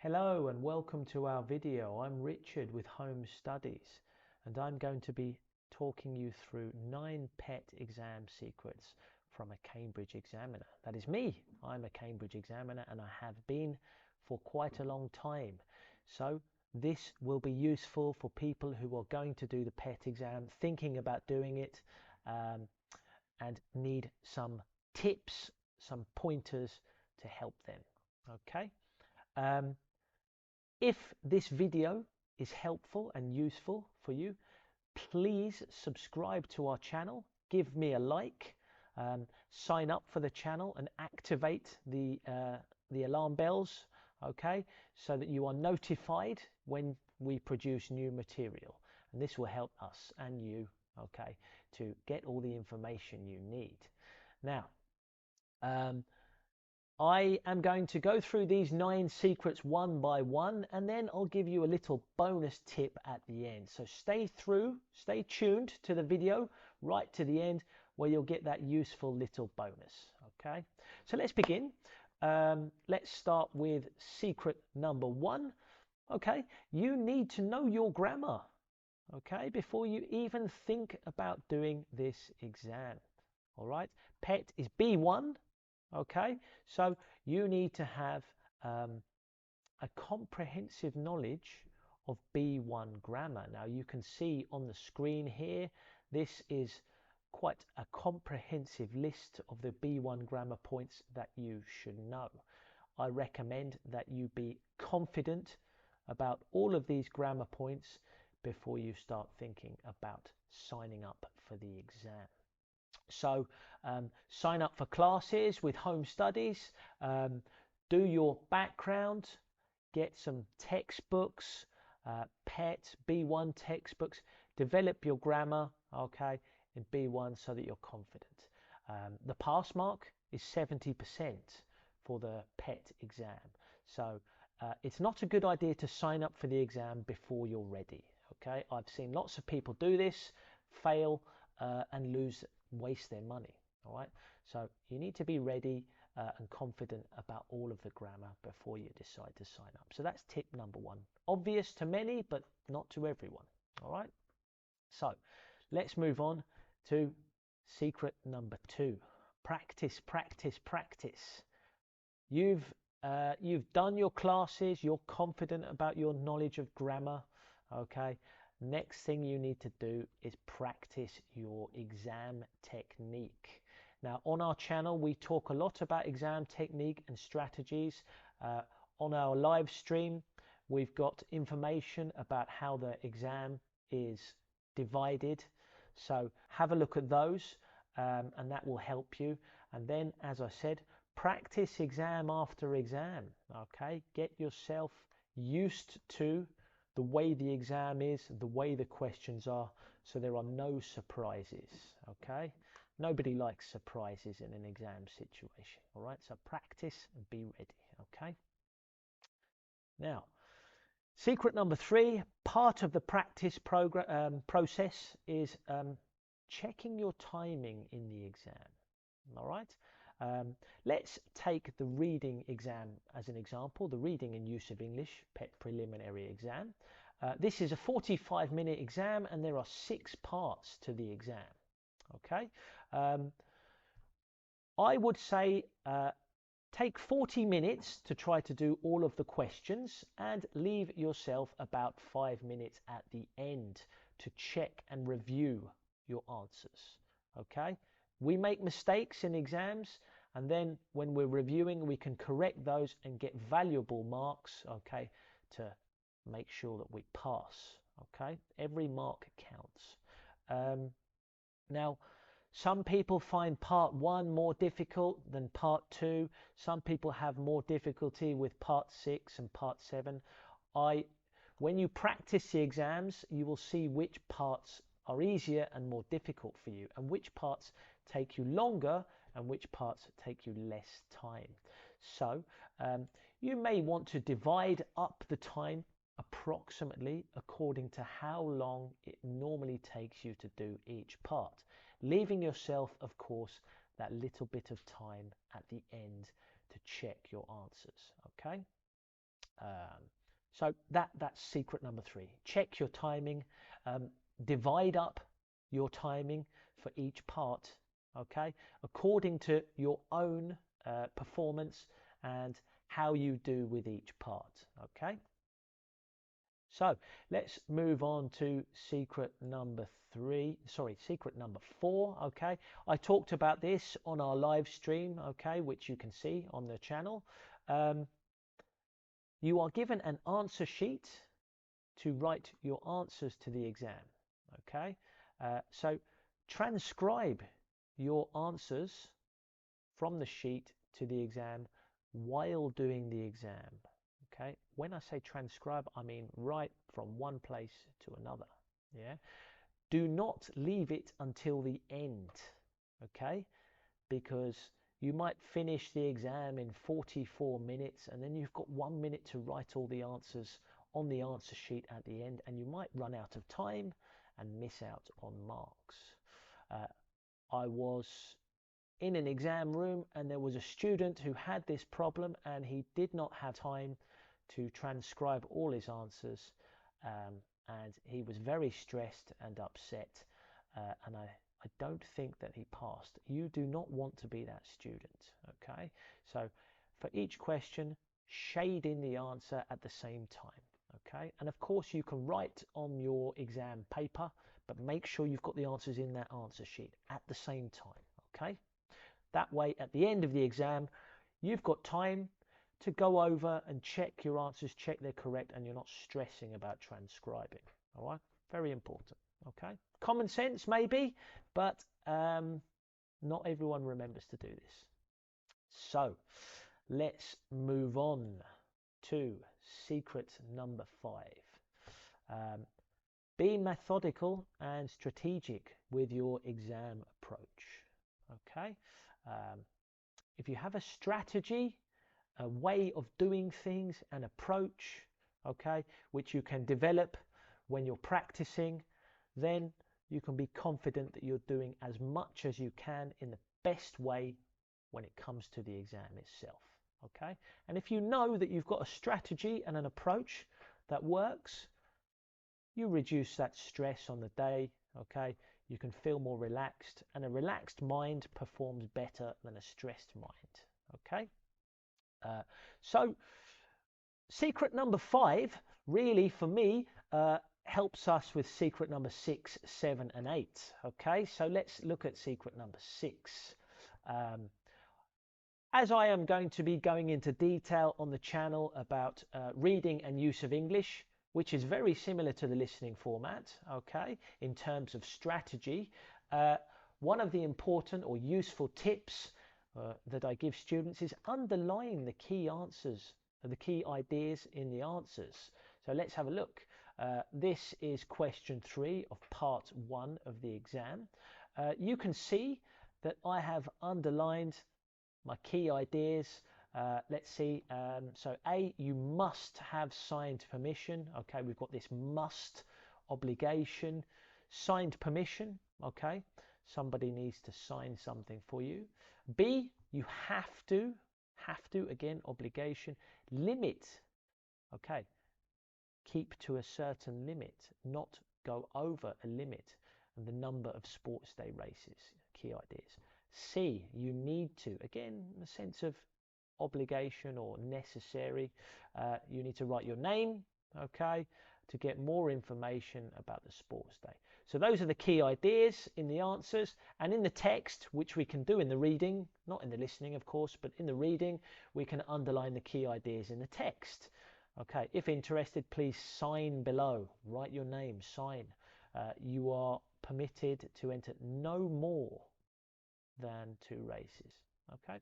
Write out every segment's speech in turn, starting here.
Hello and welcome to our video. I'm Richard with Home Studies and I'm going to be talking you through 9 pet exam secrets from a Cambridge examiner. That is me. I'm a Cambridge examiner and I have been for quite a long time. So this will be useful for people who are going to do the pet exam, thinking about doing it, and need some tips, some pointers to help them. Okay. If this video is helpful and useful for you, please subscribe to our channel, give me a like, sign up for the channel and activate the alarm bells, okay, so that you are notified when we produce new material. And this will help us and you, okay, to get all the information you need. Now, I am going to go through these 9 secrets one by one, and then I'll give you a little bonus tip at the end. So stay tuned to the video right to the end where you'll get that useful little bonus. Okay, so let's begin. Let's start with secret number 1. Okay, you need to know your grammar, okay, before you even think about doing this exam. All right, PET is B1. Okay, so you need to have a comprehensive knowledge of B1 grammar. Now you can see on the screen here, this is quite a comprehensive list of the B1 grammar points that you should know. I recommend that you be confident about all of these grammar points before you start thinking about signing up for the exam. So sign up for classes with Home Studies, do your background, get some textbooks, PET, B1 textbooks, develop your grammar, okay, in B1 so that you're confident. The pass mark is 70% for the PET exam. So it's not a good idea to sign up for the exam before you're ready, okay? I've seen lots of people do this, fail, and waste their money. All right, so you need to be ready and confident about all of the grammar before you decide to sign up. So that's tip number 1. Obvious to many, but not to everyone. All right, so let's move on to secret number 2. Practice, practice, practice. You've done your classes, you're confident about your knowledge of grammar, okay? Next thing you need to do is practice your exam technique. Now on our channel we talk a lot about exam technique and strategies. On our live stream we've got information about how the exam is divided, so have a look at those and that will help you. And then, as I said, practice exam after exam, okay? Get yourself used to the way the exam is, the way the questions are, so there are no surprises, okay? Nobody likes surprises in an exam situation, all right? So practice and be ready, okay? Now, secret number 3, part of the practice process is checking your timing in the exam, all right? Let's take the reading exam as an example, the reading and use of English PET preliminary exam. This is a 45-minute exam and there are 6 parts to the exam. Okay, I would say take 40 minutes to try to do all of the questions and leave yourself about 5 minutes at the end to check and review your answers. Okay, we make mistakes in exams, and then when we're reviewing we can correct those and get valuable marks, okay, to make sure that we pass. Okay, every mark counts. Now some people find part 1 more difficult than part 2. Some people have more difficulty with part 6 and part 7. When you practice the exams you will see which parts are easier and more difficult for you, and which parts take you longer and which parts take you less time. So you may want to divide up the time approximately according to how long it normally takes you to do each part, leaving yourself, of course, that little bit of time at the end to check your answers. Okay, So that's secret number 3. Check your timing. Divide up your timing for each part, okay, according to your own performance and how you do with each part, okay. So let's move on to secret number 4, okay. I talked about this on our live stream, okay, which you can see on the channel. You are given an answer sheet to write your answers to the exam, okay. So transcribe your answers from the sheet to the exam while doing the exam, okay. When I say transcribe, I mean write from one place to another, yeah. Do not leave it until the end, okay, because you might finish the exam in 44 minutes and then you've got 1 minute to write all the answers on the answer sheet at the end, and you might run out of time and miss out on marks. I was in an exam room and there was a student who had this problem and he did not have time to transcribe all his answers, and he was very stressed and upset, and I don't think that he passed. You do not want to be that student, okay. So for each question, shade in the answer at the same time, okay. And of course you can write on your exam paper, but make sure you've got the answers in that answer sheet at the same time, okay. That way at the end of the exam you've got time to go over and check your answers, check they're correct, and you're not stressing about transcribing. All right, very important. Okay, common sense maybe, but not everyone remembers to do this. So let's move on to secret number 5. Be methodical and strategic with your exam approach. Okay, if you have a strategy, a way of doing things, an approach, okay, which you can develop when you're practicing, then you can be confident that you're doing as much as you can in the best way when it comes to the exam itself, okay. And if you know that you've got a strategy and an approach that works, you reduce that stress on the day, okay. You can feel more relaxed, and a relaxed mind performs better than a stressed mind, okay. So secret number 5 really for me helps us with secret number 6, 7 and 8, okay. So let's look at secret number 6. As I am going to be going into detail on the channel about reading and use of English, which is very similar to the listening format, okay, in terms of strategy, one of the important or useful tips that I give students is underline the key answers, the key ideas in the answers. So let's have a look. This is question 3 of part 1 of the exam. You can see that I have underlined my key ideas. Let's see. So A, you must have signed permission. Okay, we've got this must, obligation, signed permission. Okay, somebody needs to sign something for you. B, you have to, again, obligation. Limit, okay, keep to a certain limit, not go over a limit, and the number of sports day races, key ideas. C, you need to, again, a sense of obligation or necessary. You need to write your name, okay, to get more information about the sports day. So those are the key ideas in the answers, and in the text, which we can do in the reading, not in the listening of course, but in the reading we can underline the key ideas in the text. Okay, if interested, please sign below, write your name, sign. You are permitted to enter no more than 2 races. Okay,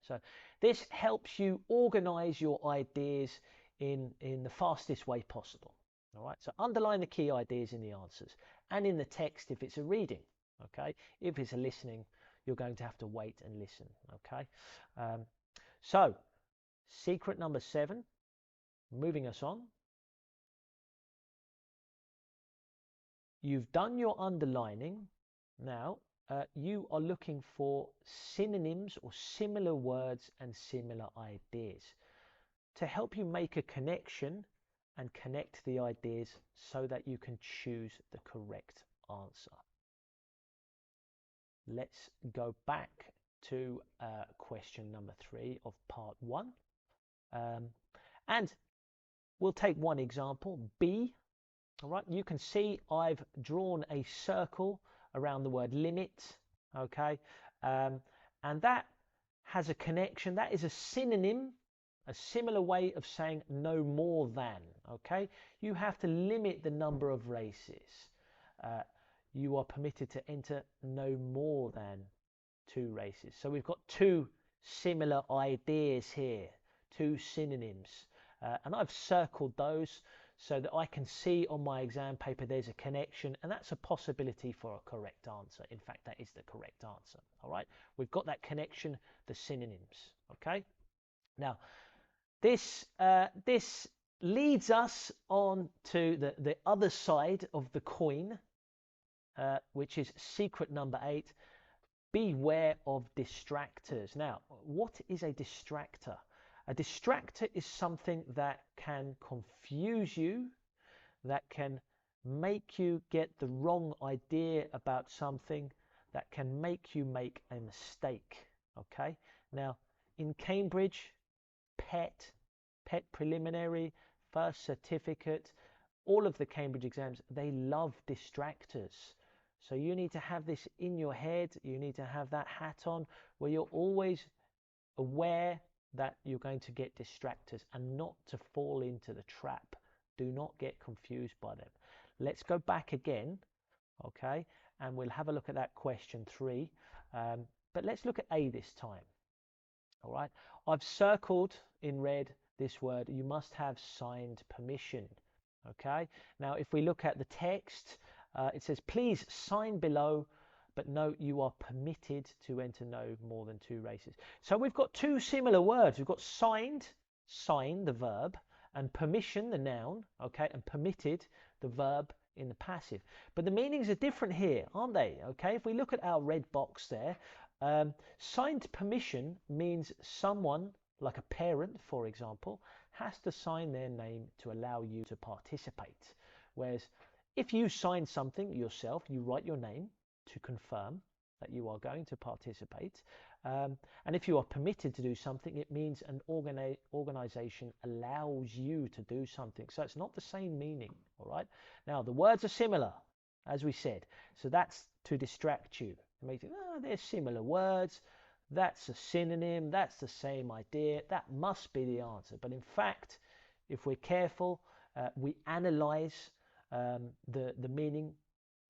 so this helps you organize your ideas in the fastest way possible. All right, so underline the key ideas in the answers and in the text if it's a reading. Okay, if it's a listening, you're going to have to wait and listen. Okay, so secret number 7, moving us on. You've done your underlining. Now you are looking for synonyms or similar words and similar ideas to help you make a connection and connect the ideas so that you can choose the correct answer. Let's go back to question number 3 of part 1. And we'll take one example, B. All right, you can see I've drawn a circle around the word limit, okay? And that has a connection. That is a synonym, a similar way of saying no more than, okay? You have to limit the number of races. You are permitted to enter no more than 2 races. So we've got 2 similar ideas here, 2 synonyms. And I've circled those so that I can see on my exam paper there's a connection, and that's a possibility for a correct answer. In fact, that is the correct answer. All right, we've got that connection, the synonyms. Okay, now this leads us on to the other side of the coin, which is secret number 8. Beware of distractors. Now, what is a distractor? A distractor is something that can confuse you, that can make you get the wrong idea about something, that can make you make a mistake. Okay? Now, in Cambridge, PET preliminary, first certificate, all of the Cambridge exams, they love distractors. So you need to have this in your head. You need to have that hat on where you're always aware that you're going to get distractors and not to fall into the trap. Do not get confused by them. Let's go back again, okay, and we'll have a look at that question 3. But let's look at A this time. All right, I've circled in red this word. You must have signed permission. Okay, now if we look at the text, it says, please sign below, but note you are permitted to enter no more than 2 races. So we've got 2 similar words. We've got signed, sign, the verb, and permission, the noun, okay, and permitted, the verb in the passive. But the meanings are different here, aren't they? Okay, if we look at our red box there, signed permission means someone, like a parent, for example, has to sign their name to allow you to participate. Whereas if you sign something yourself, you write your name to confirm that you are going to participate. And if you are permitted to do something, it means an organization allows you to do something. So it's not the same meaning, all right? Now, the words are similar, as we said. So that's to distract you. You may think, oh, they're similar words. That's a synonym. That's the same idea. That must be the answer. But in fact, if we're careful, we analyze the meaning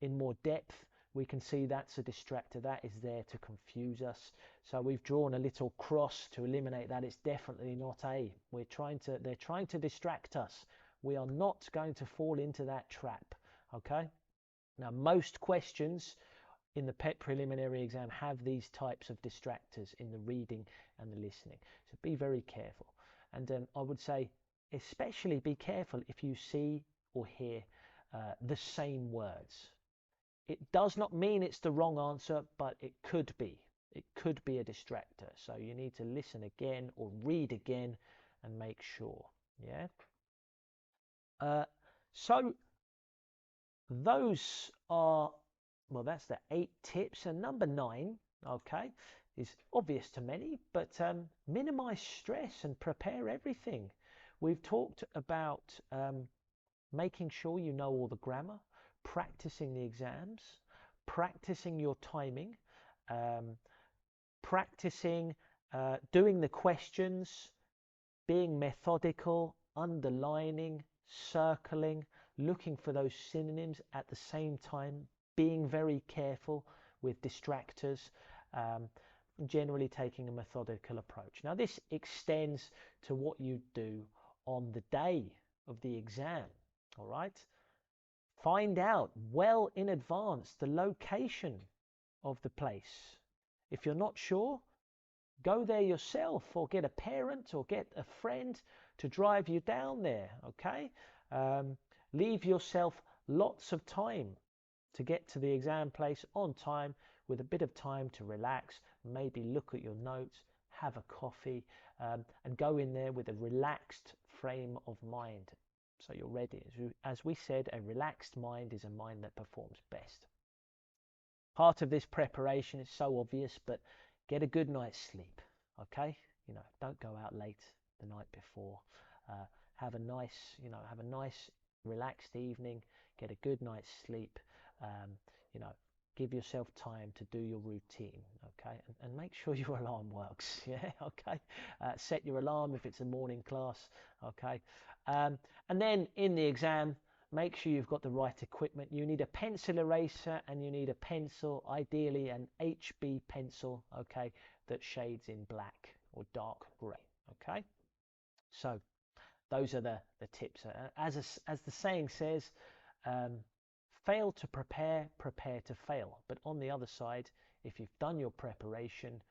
in more depth, we can see that's a distractor. That is there to confuse us. So we've drawn a little cross to eliminate that. It's definitely not A. They're trying to distract us. We are not going to fall into that trap. Okay? Now, most questions in the PET preliminary exam have these types of distractors in the reading and the listening. So be very careful. And I would say, especially be careful if you see or hear the same words. It does not mean it's the wrong answer, but it could be. It could be a distractor. So you need to listen again or read again and make sure. Yeah. So those are, well, that's the 8 tips. And number 9, okay, is obvious to many, but minimize stress and prepare everything. We've talked about making sure you know all the grammar, practicing the exams, practicing your timing, practicing doing the questions, being methodical, underlining, circling, looking for those synonyms at the same time, being very careful with distractors, generally taking a methodical approach. Now this extends to what you do on the day of the exam, all right? Find out well in advance the location of the place. If you're not sure, go there yourself or get a parent or get a friend to drive you down there, okay? Leave yourself lots of time to get to the exam place on time with a bit of time to relax, maybe look at your notes, have a coffee, and go in there with a relaxed frame of mind. So you're ready. As we said, a relaxed mind is a mind that performs best. Part of this preparation is so obvious, but get a good night's sleep, okay? Don't go out late the night before. Have a nice relaxed evening. Get a good night's sleep. You know, give yourself time to do your routine, okay? And make sure your alarm works, yeah, okay? Set your alarm if it's a morning class, okay? And then in the exam, make sure you've got the right equipment. You need a pencil eraser and you need a pencil, ideally an HB pencil, okay, that shades in black or dark grey, okay? So those are the tips. As the saying says, fail to prepare, prepare to fail. But on the other side, if you've done your preparation,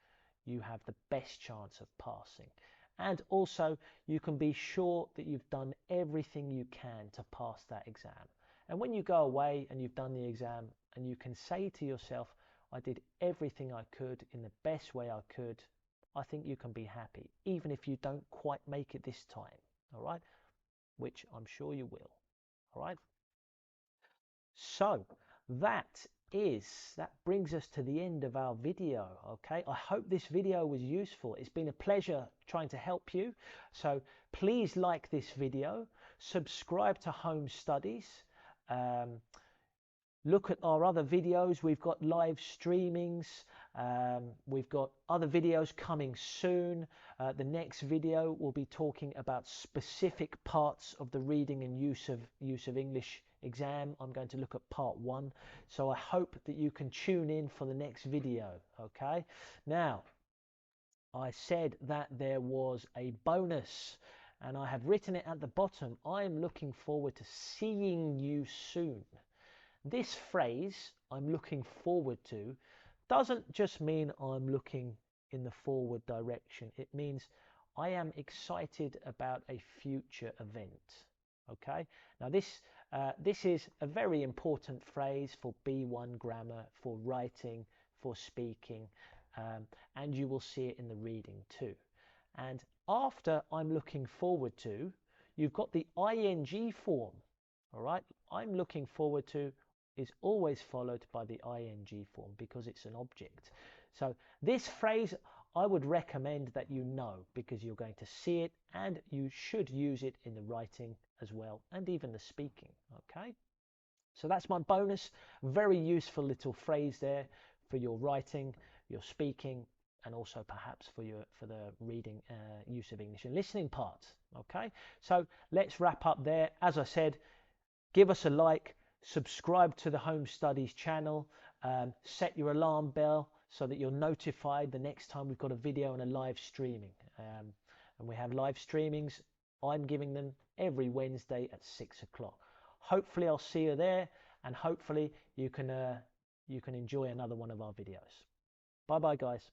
you have the best chance of passing. And also, you can be sure that you've done everything you can to pass that exam. And when you go away and you've done the exam, and you can say to yourself, I did everything I could in the best way I could, I think you can be happy, even if you don't quite make it this time, all right? Which I'm sure you will, all right? So that brings us to the end of our video, okay? I hope this video was useful. It's been a pleasure trying to help you. So please like this video, subscribe to Home Studies, look at our other videos. We've got live streamings. We've got other videos coming soon. The next video will be talking about specific parts of the reading and use of English exam. I'm going to look at part 1. So I hope that you can tune in for the next video. Okay. Now, I said that there was a bonus, and I have written it at the bottom. I am looking forward to seeing you soon. This phrase, I'm looking forward to, doesn't just mean I'm looking in the forward direction. It means I am excited about a future event. Okay? Now this is a very important phrase for B1 grammar, for writing, for speaking, and you will see it in the reading too. And after I'm looking forward to, you've got the ing form. All right? I'm looking forward to is always followed by the ing form because it's an object. So this phrase I would recommend that you know, because you're going to see it and you should use it in the writing as well, and even the speaking. Okay, so that's my bonus. Very useful little phrase there for your writing, your speaking, and also perhaps for the reading, use of English and listening part. Okay, so let's wrap up there. As I said, give us a like, subscribe to the Home Studies channel, set your alarm bell so that you're notified the next time we've got a video and a live streaming. And we have live streamings. I'm giving them every Wednesday at 6 o'clock. Hopefully I'll see you there, and hopefully you can enjoy another one of our videos. Bye bye guys.